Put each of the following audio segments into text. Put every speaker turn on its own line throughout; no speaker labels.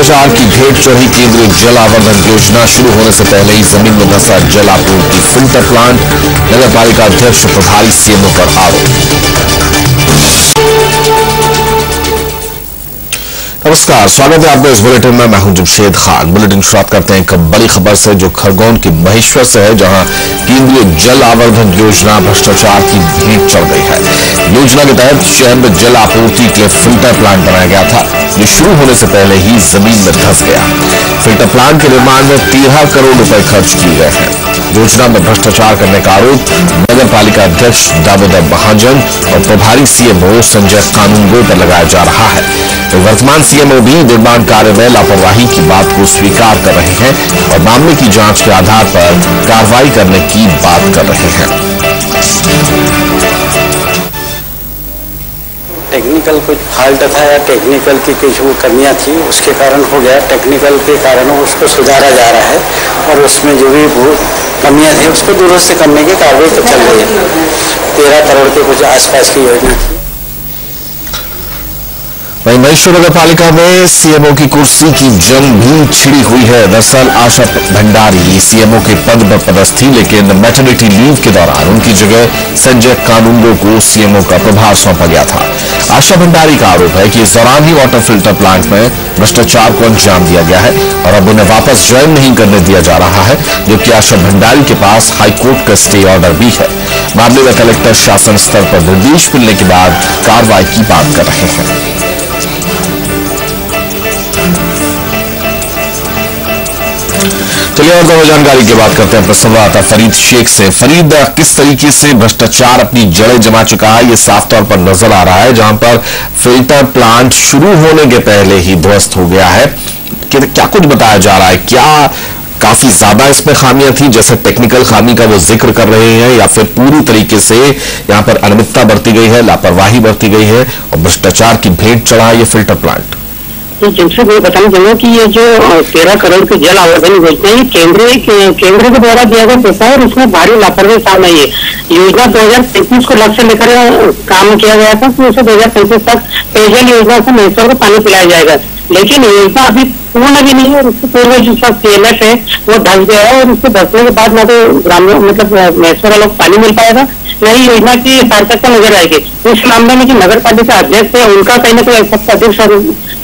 भ्रष्टाचार की भेंट चढ़ी केंद्रीय जल आवर्धन योजना। शुरू होने से पहले ही जमीन में धंसा जल आपूर्ति फिल्टर प्लांट। नगर पालिका अध्यक्ष प्रभारी सीएमओ पर आरोप। नमस्कार, स्वागत है आपका इस बुलेटिन में। मैं हूं जमशेद खान। बुलेटिन शुरुआत करते हैं एक बड़ी खबर से जो खरगोन के महेश्वर से है, जहां केंद्रीय जल आवर्धन योजना भ्रष्टाचार की भेंट चढ़ गई है। योजना के तहत शहर में जल आपूर्ति के लिए फिल्टर प्लांट बनाया गया था, जो शुरू होने से पहले ही जमीन में धंस गया। फिल्टर प्लांट के निर्माण में 13 करोड़ रुपए खर्च किए गए हैं। योजना में भ्रष्टाचार करने का आरोप नगर पालिका अध्यक्ष दामोदर महाजन और प्रभारी सीएमओ संजय कानूनगो पर लगाया जा रहा है। वर्तमान सीएमओ भी निर्माण कार्य में लापरवाही की बात को स्वीकार कर रहे हैं और मामले की जांच के आधार पर कार्रवाई करने की बात कर रहे हैं।
टेक्निकल कुछ फॉल्ट था या टेक्निकल की कुछ वो कमियां थी, उसके कारण हो गया। टेक्निकल के कारण उसको सुधारा जा रहा है और उसमें जो भी कमियां थी उसको दुरुस्त करने की कार्रवाई तो चल रही है। 13 करोड़ के कुछ आसपास की योजना थी।
वहीं महेश्वर नगर पालिका में सीएमओ की कुर्सी की जंग भी छिड़ी हुई है। दरअसल आशा भंडारी सीएमओ के पद पर पदस्थ थी, लेकिन मैटरनिटी लीव के दौरान उनकी जगह संजय कानूनगो को सीएमओ का प्रभार सौंपा गया था। आशा भंडारी का आरोप है कि इस दौरान ही वाटर फिल्टर प्लांट में भ्रष्टाचार को अंजाम दिया गया है और अब उन्हें वापस ज्वाइन नहीं करने दिया जा रहा है, जबकि आशा भंडारी के पास हाईकोर्ट का स्टे ऑर्डर भी है। मामले में कलेक्टर शासन स्तर पर निर्देश मिलने के बाद कार्रवाई की बात कर रहे हैं। चलिए और ज्यादा जानकारी की बात करते हैं अपने संवाददाता फरीद शेख से। फरीद, किस तरीके से भ्रष्टाचार अपनी जड़ें जमा चुका है, ये साफ तौर पर नजर आ रहा है, जहां पर फिल्टर प्लांट शुरू होने के पहले ही ध्वस्त हो गया है। क्या कुछ बताया जा रहा है? क्या काफी ज्यादा इसमें खामियां थी, जैसे टेक्निकल खामी का वो जिक्र कर रहे हैं, या फिर पूरी तरीके से यहां पर अनियमितता बरती गई है, लापरवाही बरती गई है और भ्रष्टाचार की भेंट चढ़ा है ये फिल्टर प्लांट?
तो जिनसे मैं बताना चाहूंगा कि ये जो 13 करोड़ की जल आवर्धन योजना है, केंद्र के द्वारा दिया गया पैसा है और इसमें भारी लापरवाही सामने आई है। योजना 2035 को लक्ष्य लेकर काम किया गया था कि उसे 2035 तक पेयजल योजना से महेश्वर को पानी पिलाया जाएगा, लेकिन योजना अभी पूर्ण भी नहीं है और उससे पूर्व जो सब CLF है वो धस गया है और उसके धसने के बाद ना तो ग्रामीण मतलब महेश्वर वालों को पानी मिल पाएगा, नई योजना की सार्थकता नजर आएगी। इस मामले में जो नगर पालिका अध्यक्ष है उनका कहीं ना कहीं सबसे अधिक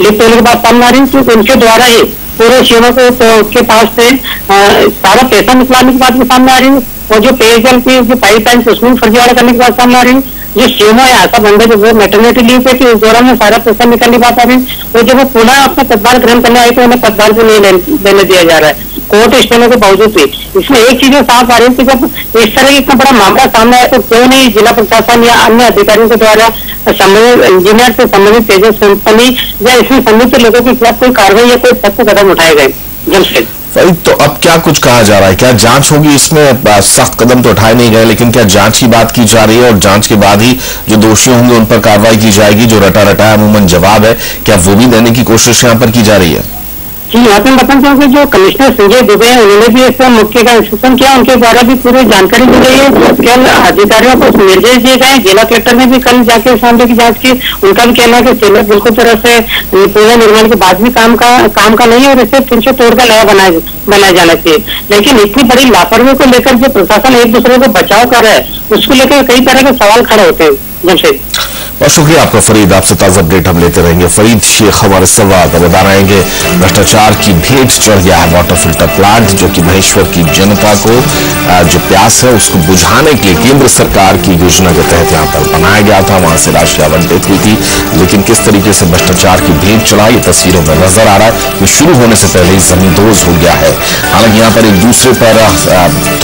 लिप्त होने की बात सामने आ रही है, क्योंकि उनके द्वारा ही पूरे सीएमओ के पास से सारा पैसा निकलाने की बात भी सामने आ रही है और जो पेयजल की जो पाइपलाइन उसमें फर्जीवाड़ा करने की बात सामने आ रही है। जो सीएमओ है आशा भंडारी जो मैटरनिटी लीव पे थी उस दौरान में सारा पैसा निकलने की बात आ रही है और जब वो पुनः अपना पदभार ग्रहण करने आए तो उन्हें पदभार को नहीं देने दिया जा रहा है कोर्ट स्टे होने के बावजूद भी। इसमें एक चीज साफ आ रही है कि जब इस तरह इतना बड़ा मामला सामने आया तो क्यों नहीं जिला प्रशासन या अन्य अधिकारियों के द्वारा संबंधित इंजीनियर से संबंधित पेयजल कंपनी या इसमें संबंधित लोगों के खिलाफ कोई कार्रवाई या कोई सख्त कदम उठाए गए? जमशेद,
तो अब क्या कुछ कहा जा रहा है? क्या जांच होगी? इसमें सख्त कदम तो उठाए नहीं गए, लेकिन क्या जांच की बात की जा रही है और जांच के बाद ही जो दोषी होंगे उन पर कार्रवाई की जाएगी? जो रटा रटाया अमूमन जवाब है, क्या वो भी देने की कोशिश यहाँ पर की जा रही है?
जी, यहाँ पे बताना चाहूँगा जो कमिश्नर संजय दुबे हैं उन्होंने भी इसका मुख्य का इंस्ट्रक्शन किया, उनके द्वारा भी पूरी जानकारी दी गई है। कल अधिकारियों को निर्देश दिए गए, जिला कलेक्टर ने भी कल जाके इस मामले की जांच की। उनका भी कहना है कि सेलर बिल्कुल तरह से पूरा निर्माण के बाद भी काम का नहीं है और इसे फिर से तोड़ का लगा बनाया जाना चाहिए। लेकिन इतनी बड़ी लापरवाही को लेकर जो प्रशासन एक दूसरे को बचाव कर रहा है उसको लेकर कई तरह के सवाल खड़े होते हैं। जमशेद,
बहुत शुक्रिया आपका फरीद। आपसे ताजा अपडेट हम लेते रहेंगे। फरीद शेख हमारे संवाददाता बता रहेंगे। भ्रष्टाचार की भेंट चढ़ गया है वाटर फिल्टर प्लांट, जो कि महेश्वर की जनता को जो प्यास है उसको बुझाने के लिए केंद्र सरकार की योजना के तहत यहाँ पर बनाया गया था। वहां से राशि आवंटित हुई थी, लेकिन किस तरीके से भ्रष्टाचार की भेंट चढ़ा ये तस्वीरों में नजर आ रहा है कि शुरू होने से पहले ही जमींदोज हो गया है। हालांकि यहाँ पर एक दूसरे पर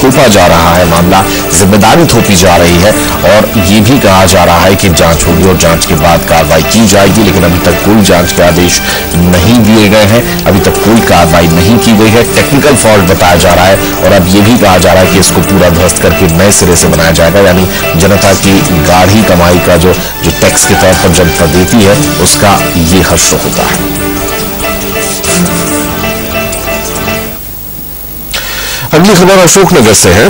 थोपा जा रहा है मामला, जिम्मेदारी थोपी जा रही है और ये भी कहा जा रहा है कि जांच होगी और जांच के बाद कार्रवाई की जाएगी, लेकिन अभी तक कोई जांच के आदेश नहीं दिए गए हैं। अभी तक कोई कार्रवाई नहीं की गई है। टेक्निकल फॉल्ट बताया जा रहा है और अब ये भी कहा जा रहा है कि इसको पूरा ध्वस्त करके नए सिरे से बनाया जाएगा, यानी जनता की गाढ़ी कमाई का जो टैक्स के तौर पर जनता देती है उसका ये हर्ष होता है। अगली खबर अशोकनगर से है।